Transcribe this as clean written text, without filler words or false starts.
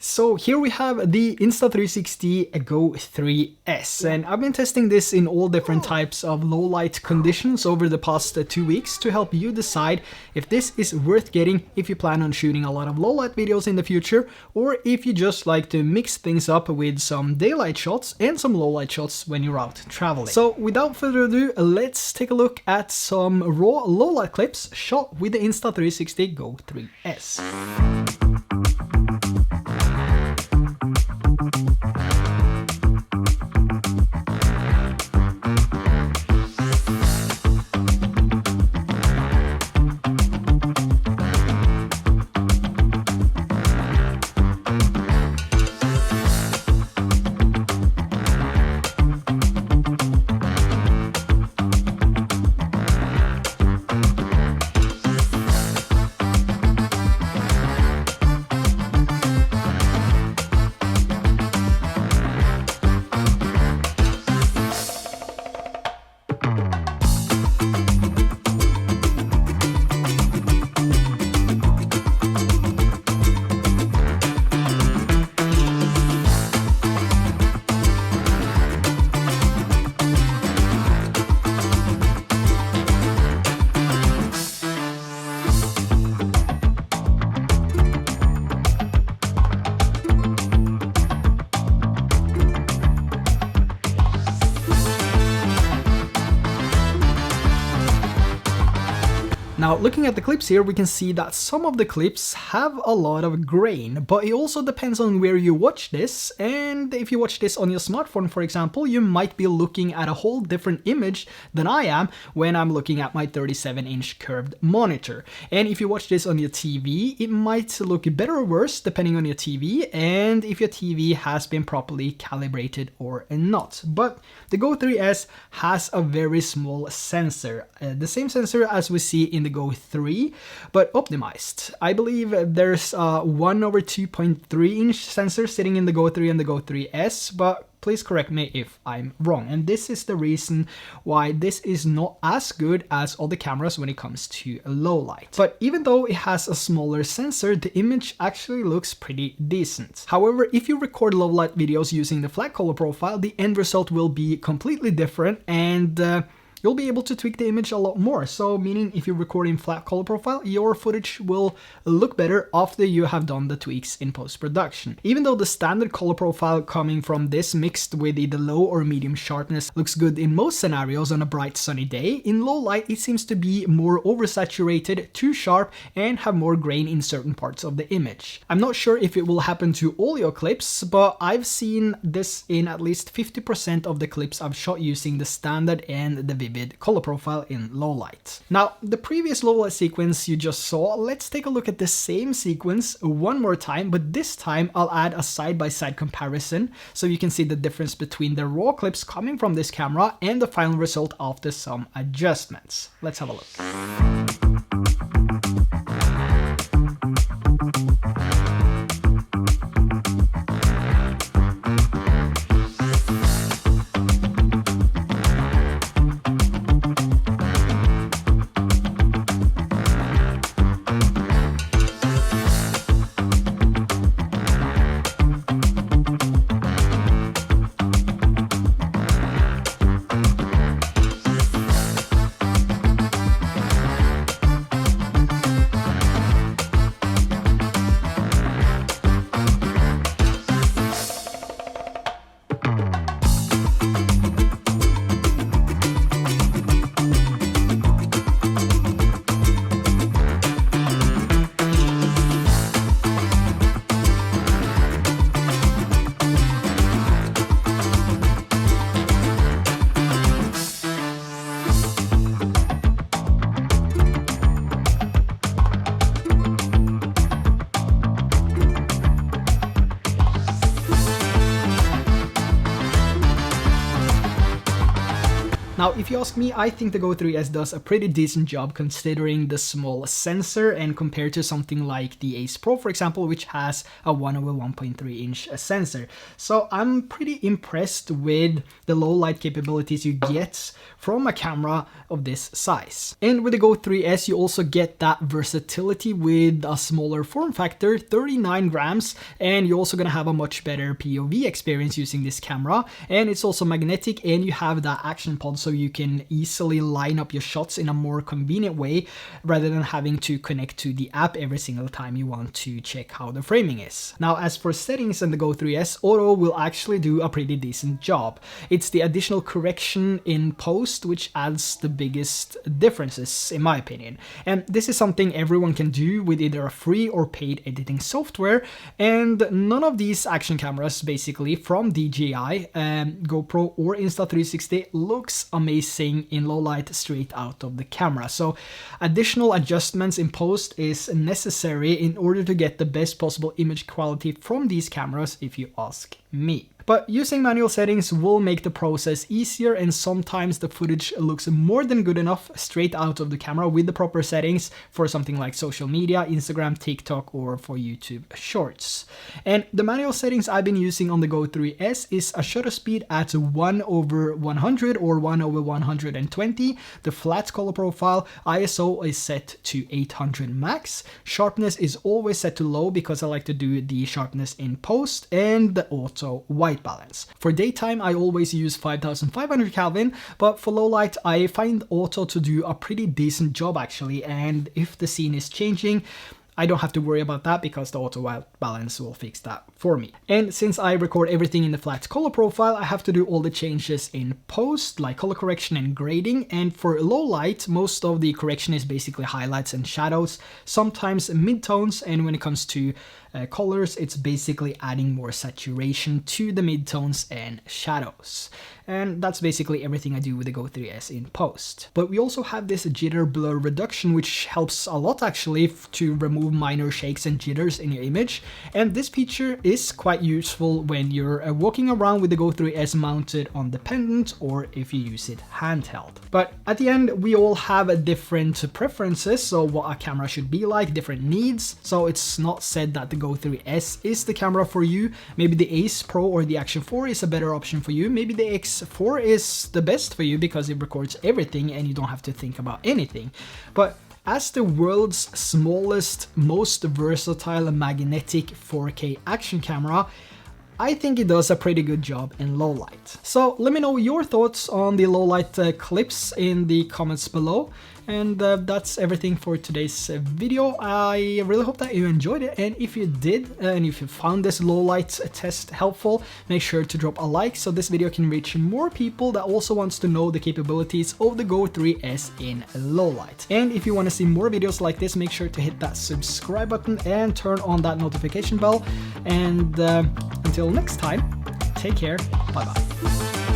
So here we have the Insta360 GO 3S, and I've been testing this in all different types of low light conditions over the past 2 weeks to help you decide if this is worth getting if you plan on shooting a lot of low light videos in the future, or if you just like to mix things up with some daylight shots and some low light shots when you're out traveling. So without further ado, let's take a look at some raw low light clips shot with the Insta360 GO 3S. Now, looking at the clips here, we can see that some of the clips have a lot of grain, but it also depends on where you watch this. And if you watch this on your smartphone, for example, you might be looking at a whole different image than I am when I'm looking at my 37-inch curved monitor. And if you watch this on your TV, it might look better or worse depending on your TV and if your TV has been properly calibrated or not. But the GO 3S has a very small sensor, the same sensor as we see in the GO 3, but optimized. I believe there's a 1/2.3 inch sensor sitting in the GO 3 and the GO 3S, but please correct me if I'm wrong. And this is the reason why this is not as good as other cameras when it comes to low light. But even though it has a smaller sensor, the image actually looks pretty decent. However, if you record low light videos using the flat color profile, the end result will be completely different, and you'll be able to tweak the image a lot more. So meaning if you record in flat color profile, your footage will look better after you have done the tweaks in post-production. Even though the standard color profile coming from this mixed with either low or medium sharpness looks good in most scenarios on a bright sunny day, in low light it seems to be more oversaturated, too sharp, and have more grain in certain parts of the image. I'm not sure if it will happen to all your clips, but I've seen this in at least 50% of the clips I've shot using the standard and the vivid color profile in low light. Now, the previous low light sequence you just saw, let's take a look at the same sequence one more time, but this time I'll add a side-by-side comparison so you can see the difference between the raw clips coming from this camera and the final result after some adjustments. Let's have a look. Now, if you ask me, I think the Go 3S does a pretty decent job considering the small sensor and compared to something like the Ace Pro, for example, which has a 1/1.3 inch sensor. So I'm pretty impressed with the low light capabilities you get from a camera of this size. And with the Go 3S, you also get that versatility with a smaller form factor, 39 grams, and you're also gonna have a much better POV experience using this camera. And it's also magnetic, and you have that action pod, so you can easily line up your shots in a more convenient way rather than having to connect to the app every single time you want to check how the framing is. Now, as for settings in the Go 3S, auto will actually do a pretty decent job. It's the additional correction in post which adds the biggest differences in my opinion. And this is something everyone can do with either a free or paid editing software, and none of these action cameras basically from DJI, GoPro or Insta360 looks amazing in low light straight out of the camera. So additional adjustments in post is necessary in order to get the best possible image quality from these cameras, if you ask me. But using manual settings will make the process easier, and sometimes the footage looks more than good enough straight out of the camera with the proper settings for something like social media, Instagram, TikTok, or for YouTube Shorts. And the manual settings I've been using on the Go 3S is a shutter speed at 1/100 or 1/120, the flat color profile, ISO is set to 800 max, sharpness is always set to low because I like to do the sharpness in post, and the auto white balance. For daytime, I always use 5500 Kelvin, but for low light, I find auto to do a pretty decent job actually, and if the scene is changing, I don't have to worry about that because the auto white balance will fix that for me. And since I record everything in the flat color profile, I have to do all the changes in post, like color correction and grading. And for low light, most of the correction is basically highlights and shadows, sometimes midtones, and when it comes to colors, it's basically adding more saturation to the midtones and shadows. And that's basically everything I do with the Go 3S in post. But we also have this jitter blur reduction, which helps a lot actually to remove minor shakes and jitters in your image. And this feature is quite useful when you're walking around with the Go 3S mounted on the pendant, or if you use it handheld. But at the end, we all have different preferences, so what a camera should be like, different needs. So it's not said that the Go 3S is the camera for you. Maybe the Ace Pro or the Action 4 is a better option for you. Maybe the X4 is the best for you because it records everything and you don't have to think about anything. But as the world's smallest, most versatile magnetic 4K action camera, I think it does a pretty good job in low light. So let me know your thoughts on the low light clips in the comments below. And that's everything for today's video. I really hope that you enjoyed it, and if you did, and if you found this low light test helpful, make sure to drop a like so this video can reach more people that also wants to know the capabilities of the Go 3S in low light. And if you want to see more videos like this, make sure to hit that subscribe button and turn on that notification bell. And until next time, take care, bye bye.